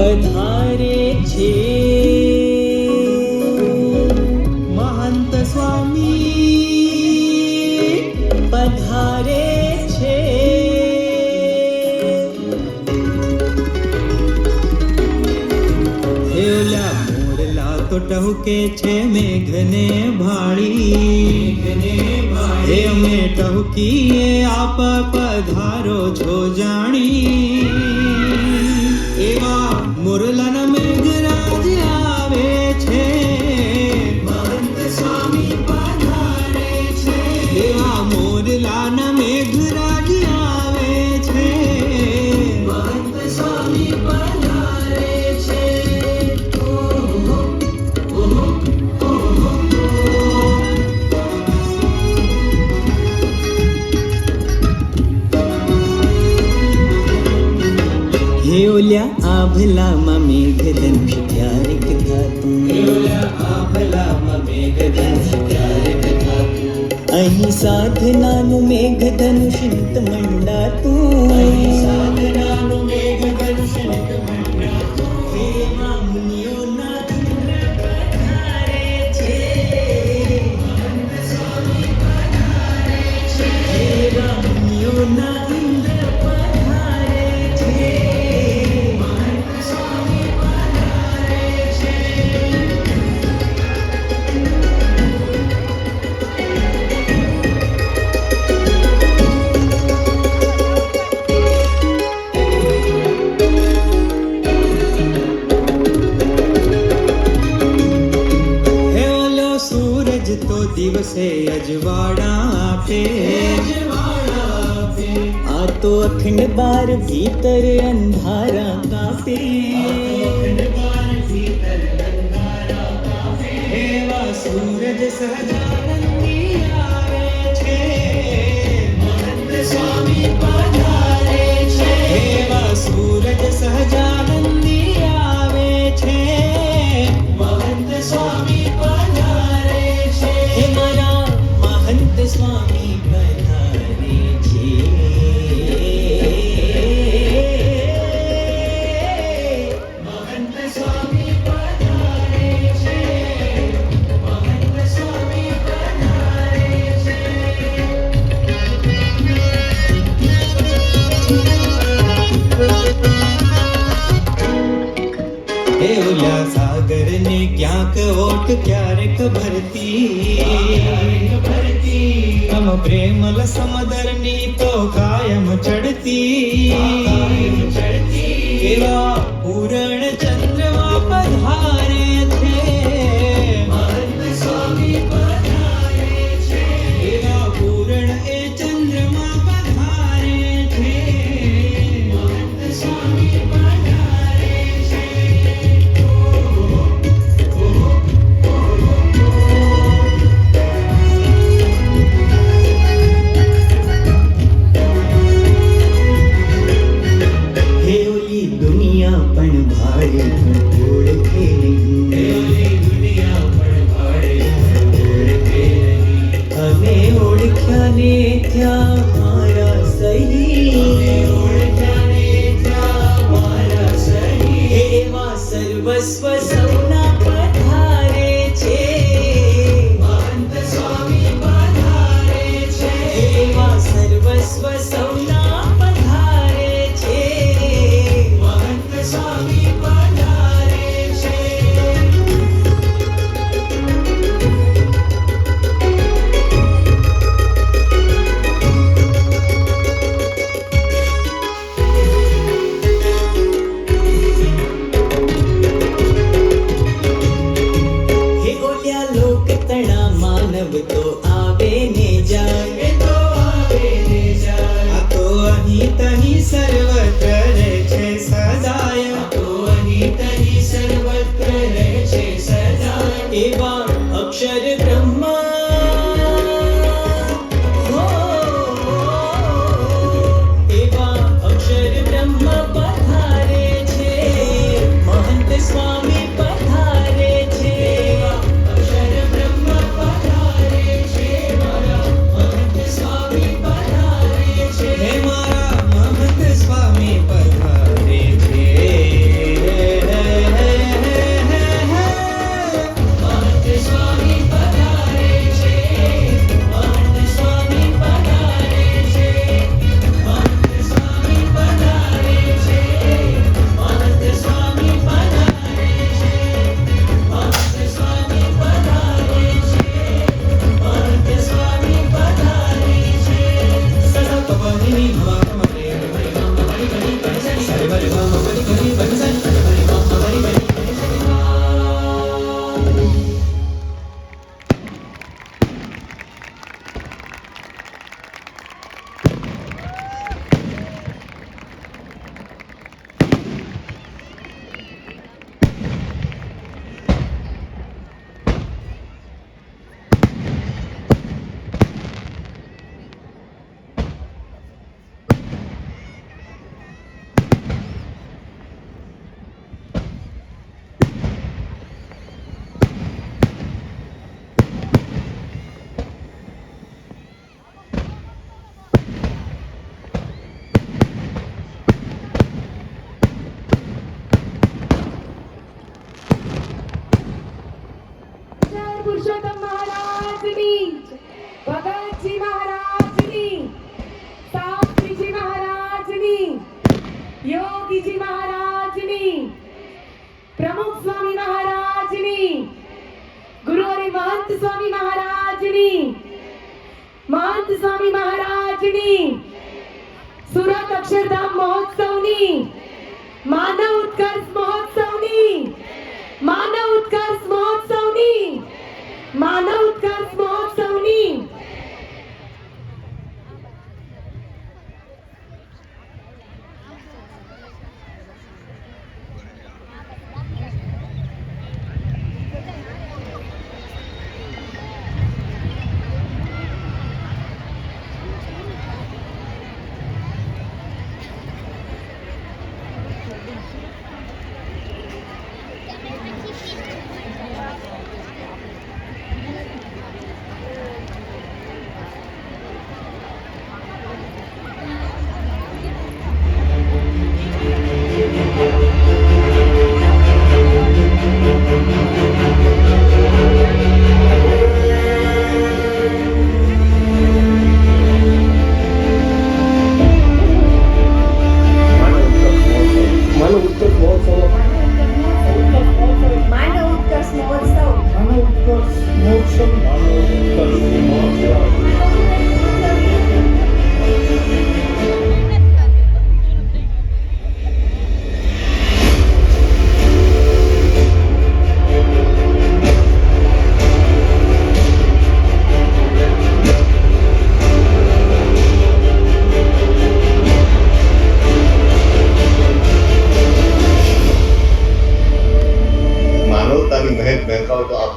પધારે છે મહંત સ્વામી પધારે છે. હે ઓલા મોરલા તો ટહુકે છે મેઘને ભાળી, હે અમે ટહુકીએ આપ પધારો છો જાણી. એવા મોરલાના મેઘરાજ આવે છે મહંત સ્વામી પધારે છે. એવા મોરલાના મેઘરાજ આવે છે મહંત સ્વામી પધારે છે. હે ઓલ્યા આભલામાં મેઘધનુષ ક્યારે કથાતું, હે ઓલ્યા આભલામાં મેઘધનુષ ક્યારે કથાતું. અહીં સાધનાનું મેઘધનુષ નિત મંડાતું, અહીં સાધનાનું મેઘધનુષ નિત મંડાતું. હે મુનિઓના ઇન્દ્ર પધારે છે મહંત સ્વામી પધારે છે. હે મુનિઓના ઇન્દ્ર પધારે છે. તો દિવસે અજવાળા આપે, આ તો અખંડ બાર ભીતર અંધારા કાપે. એવા સૂરજ સહજાનંદી આવે છે મહંત સ્વામી પધારે છે. એવા સૂરજ સહજાનંદી આવે છે મહંત સ્વામી પધારે છે. હે મારા મહંત સ્વામી પધારે છે. મહંત સ્વામી પધારે છે. મહંત સ્વામી પધારે છે. હે ઓલા સાગર ને ક્યાંક ઓટ ક્યારેક ભરતી, તમ પ્રેમલ સમદર ની તો કાયમ ચડતી. એવા પૂરણ ચંદ્રમા પધારે છે મહંત સ્વામી પધારે છે. એવા પૂરણ એ ચંદ્રમા પધારે છે મહંત સ્વામી પધારે છે. હે ઓલી દુનિયા પણ ભાડે ઓળખે નહીં, હે ઓલી દુનિયા પણ ભાડે ઓળખે નહીં. અમે ઓળખ્યા ને ત્યાં મારા સહી, અમે ઓળખ્યા ને ત્યાં મારા સહી. એવા સર્વસ્વ સૌના પધારે છે મહંત સ્વામી પધારે છે. એવા સર્વસ્વ સૌના પધારે છે મહંત સ્વામી પધારે છે. સ્વામીજી મહારાજની, પ્રમુખ સ્વામી મહારાજની, ગુરુ હરિ મહંત સ્વામી મહારાજની, મહંત સ્વામી મહારાજની, સુરત અક્ષરધામ મહોત્સવની, માનવ ઉત્કર્ષ મહોત્સવની, માનવ ઉત્કર્ષ મહોત્સવની, માનવ ઉત્કર્ષ મહોત્સવની.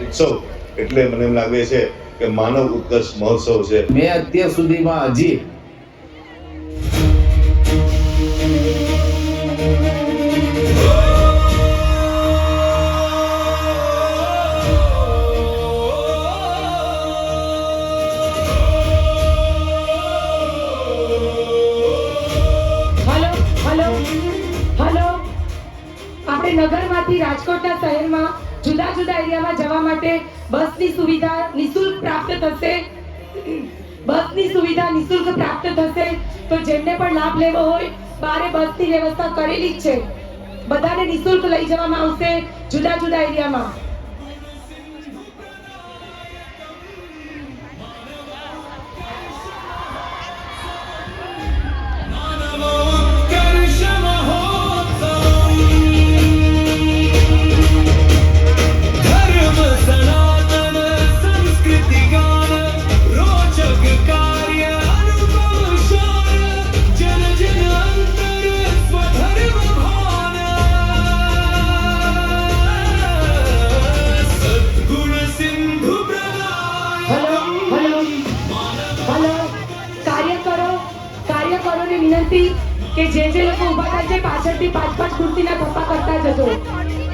ઉત્સવ એટલે મને એમ લાગે છે કે માનવ ઉત્કર્ષ મહોત્સવ છે. મેં અત્યાર સુધીમાં હજી આપણે નગરમાંથી રાજકોટના શહેરમાં જુદા જુદા એરિયામાં જવા માટે બસની સુવિધા નિશુલ્ક પ્રાપ્ત થશે. બસની સુવિધા નિશુલ્ક પ્રાપ્ત થશે. તો જેમને પણ લાભ લેવો હોય બારે બસની વ્યવસ્થા કરેલી જ છે. બધાને નિશુલ્ક લઈ જવામાં આવશે જુદા જુદા એરિયામાં. વિનંતી કે જે લોકો ઉભા થાય છે પાછળથી 5-5 ખુરશીના થપ્પા કરતા જજો.